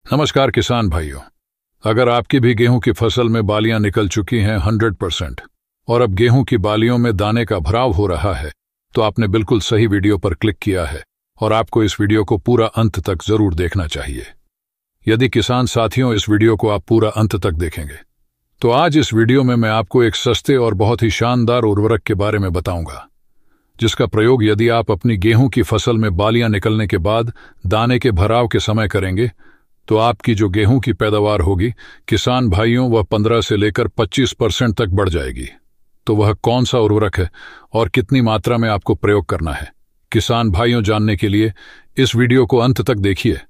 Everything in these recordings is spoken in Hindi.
नमस्कार किसान भाइयों। अगर आपकी भी गेहूं की फसल में बालियां निकल चुकी हैं 100% और अब गेहूं की बालियों में दाने का भराव हो रहा है, तो आपने बिल्कुल सही वीडियो पर क्लिक किया है और आपको इस वीडियो को पूरा अंत तक जरूर देखना चाहिए। यदि किसान साथियों इस वीडियो को आप पूरा अंत तक देखेंगे तो आज इस वीडियो में मैं आपको एक सस्ते और बहुत ही शानदार उर्वरक के बारे में बताऊंगा, जिसका प्रयोग यदि आप अपनी गेहूं की फसल में बालियां निकलने के बाद दाने के भराव के समय करेंगे तो आपकी जो गेहूं की पैदावार होगी किसान भाइयों वह 15 से लेकर 25% तक बढ़ जाएगी। तो वह कौन सा उर्वरक है और कितनी मात्रा में आपको प्रयोग करना है, किसान भाइयों जानने के लिए इस वीडियो को अंत तक देखिए।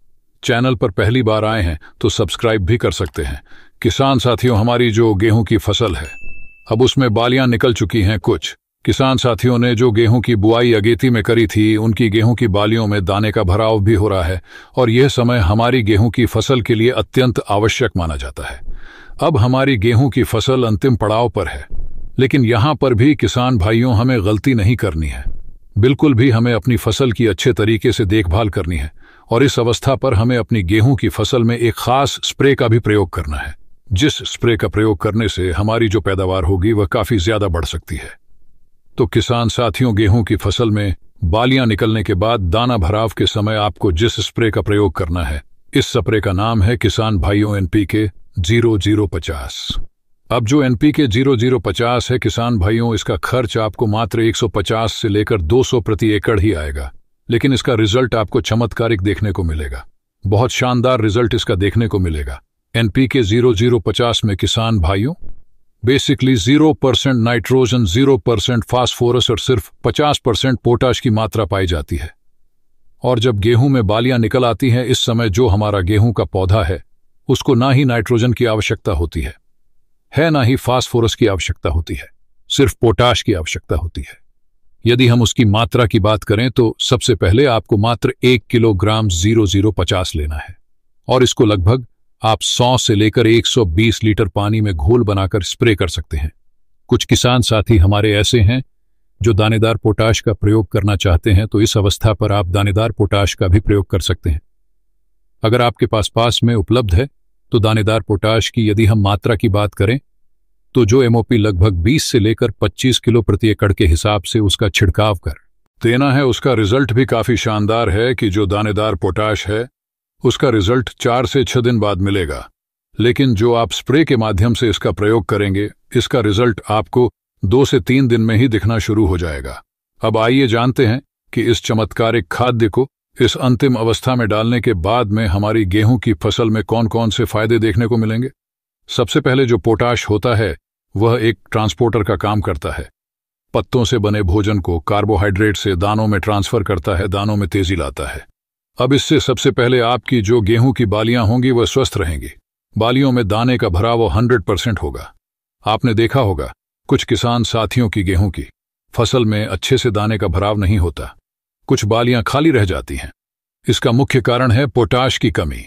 चैनल पर पहली बार आए हैं तो सब्सक्राइब भी कर सकते हैं। किसान साथियों, हमारी जो गेहूं की फसल है अब उसमें बालियां निकल चुकी हैं। कुछ किसान साथियों ने जो गेहूं की बुआई अगेती में करी थी उनकी गेहूं की बालियों में दाने का भराव भी हो रहा है और यह समय हमारी गेहूं की फसल के लिए अत्यंत आवश्यक माना जाता है। अब हमारी गेहूं की फसल अंतिम पड़ाव पर है, लेकिन यहां पर भी किसान भाइयों हमें गलती नहीं करनी है। बिल्कुल भी हमें अपनी फसल की अच्छे तरीके से देखभाल करनी है और इस अवस्था पर हमें अपनी गेहूं की फसल में एक खास स्प्रे का भी प्रयोग करना है, जिस स्प्रे का प्रयोग करने से हमारी जो पैदावार होगी वह काफी ज्यादा बढ़ सकती है। तो किसान साथियों, गेहूं की फसल में बालियां निकलने के बाद दाना भराव के समय आपको जिस स्प्रे का प्रयोग करना है, इस स्प्रे का नाम है किसान भाइयों NPK 0050। अब जो NPK 0050 है किसान भाइयों, इसका खर्च आपको मात्र 150 से लेकर 200 प्रति एकड़ ही आएगा, लेकिन इसका रिजल्ट आपको चमत्कारिक देखने को मिलेगा। बहुत शानदार रिजल्ट इसका देखने को मिलेगा। NPK 0050 में किसान भाइयों बेसिकली 0% नाइट्रोजन, 0% फास्फोरस और सिर्फ 50% पोटाश की मात्रा पाई जाती है। और जब गेहूं में बालियां निकल आती हैं, इस समय जो हमारा गेहूं का पौधा है उसको ना ही नाइट्रोजन की आवश्यकता होती है ना ही फास्फोरस की आवश्यकता होती है, सिर्फ पोटाश की आवश्यकता होती है। यदि हम उसकी मात्रा की बात करें तो सबसे पहले आपको मात्र 1 किलोग्राम 0050 लेना है और इसको लगभग आप 100 से लेकर 120 लीटर पानी में घोल बनाकर स्प्रे कर सकते हैं। कुछ किसान साथी हमारे ऐसे हैं जो दानेदार पोटाश का प्रयोग करना चाहते हैं, तो इस अवस्था पर आप दानेदार पोटाश का भी प्रयोग कर सकते हैं। अगर आपके पास में उपलब्ध है तो दानेदार पोटाश की यदि हम मात्रा की बात करें तो जो MOP लगभग 20 से लेकर 25 किलो प्रति एकड़ के हिसाब से उसका छिड़काव कर देना है। उसका रिजल्ट भी काफी शानदार है कि जो दानेदार पोटाश है उसका रिजल्ट 4 से 6 दिन बाद मिलेगा, लेकिन जो आप स्प्रे के माध्यम से इसका प्रयोग करेंगे इसका रिजल्ट आपको 2 से 3 दिन में ही दिखना शुरू हो जाएगा। अब आइए जानते हैं कि इस चमत्कारिक खाद्य को इस अंतिम अवस्था में डालने के बाद में हमारी गेहूं की फसल में कौन कौन से फायदे देखने को मिलेंगे। सबसे पहले जो पोटाश होता है वह एक ट्रांसपोर्टर का काम करता है। पत्तों से बने भोजन को कार्बोहाइड्रेट से दानों में ट्रांसफर करता है, दानों में तेजी लाता है। अब इससे सबसे पहले आपकी जो गेहूं की बालियां होंगी वह स्वस्थ रहेंगी। बालियों में दाने का भराव 100% होगा। आपने देखा होगा कुछ किसान साथियों की गेहूं की फसल में अच्छे से दाने का भराव नहीं होता, कुछ बालियां खाली रह जाती हैं। इसका मुख्य कारण है पोटाश की कमी।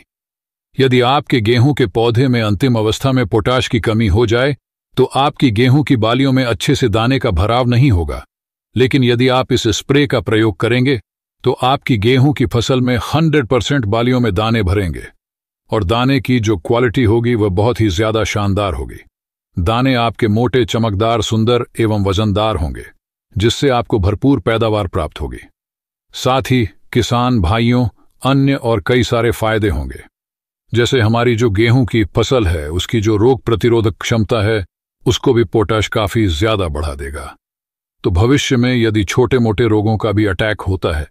यदि आपके गेहूं के पौधे में अंतिम अवस्था में पोटाश की कमी हो जाए तो आपकी गेहूं की बालियों में अच्छे से दाने का भराव नहीं होगा, लेकिन यदि आप इस स्प्रे का प्रयोग करेंगे तो आपकी गेहूं की फसल में 100% बालियों में दाने भरेंगे और दाने की जो क्वालिटी होगी वह बहुत ही ज्यादा शानदार होगी। दाने आपके मोटे, चमकदार, सुंदर एवं वजनदार होंगे, जिससे आपको भरपूर पैदावार प्राप्त होगी। साथ ही किसान भाइयों अन्य और कई सारे फायदे होंगे, जैसे हमारी जो गेहूं की फसल है उसकी जो रोग प्रतिरोधक क्षमता है उसको भी पोटाश काफी ज्यादा बढ़ा देगा। तो भविष्य में यदि छोटे मोटे रोगों का भी अटैक होता है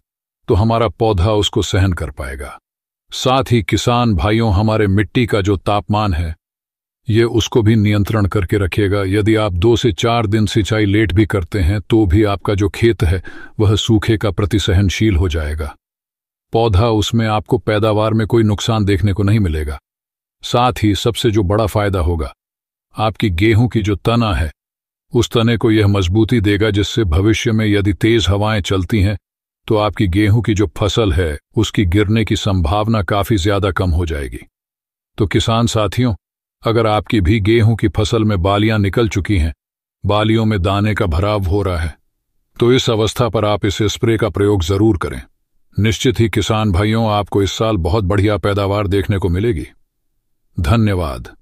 तो हमारा पौधा उसको सहन कर पाएगा। साथ ही किसान भाइयों हमारे मिट्टी का जो तापमान है ये उसको भी नियंत्रण करके रखेगा। यदि आप 2 से 4 दिन सिंचाई लेट भी करते हैं तो भी आपका जो खेत है वह सूखे का प्रतिसहनशील हो जाएगा। पौधा उसमें आपको पैदावार में कोई नुकसान देखने को नहीं मिलेगा। साथ ही सबसे जो बड़ा फायदा होगा, आपकी गेहूं की जो तना है उस तने को यह मजबूती देगा, जिससे भविष्य में यदि तेज हवाएं चलती हैं तो आपकी गेहूं की जो फसल है उसकी गिरने की संभावना काफी ज्यादा कम हो जाएगी। तो किसान साथियों, अगर आपकी भी गेहूं की फसल में बालियां निकल चुकी हैं, बालियों में दाने का भराव हो रहा है, तो इस अवस्था पर आप इस स्प्रे का प्रयोग जरूर करें। निश्चित ही किसान भाइयों, आपको इस साल बहुत बढ़िया पैदावार देखने को मिलेगी। धन्यवाद।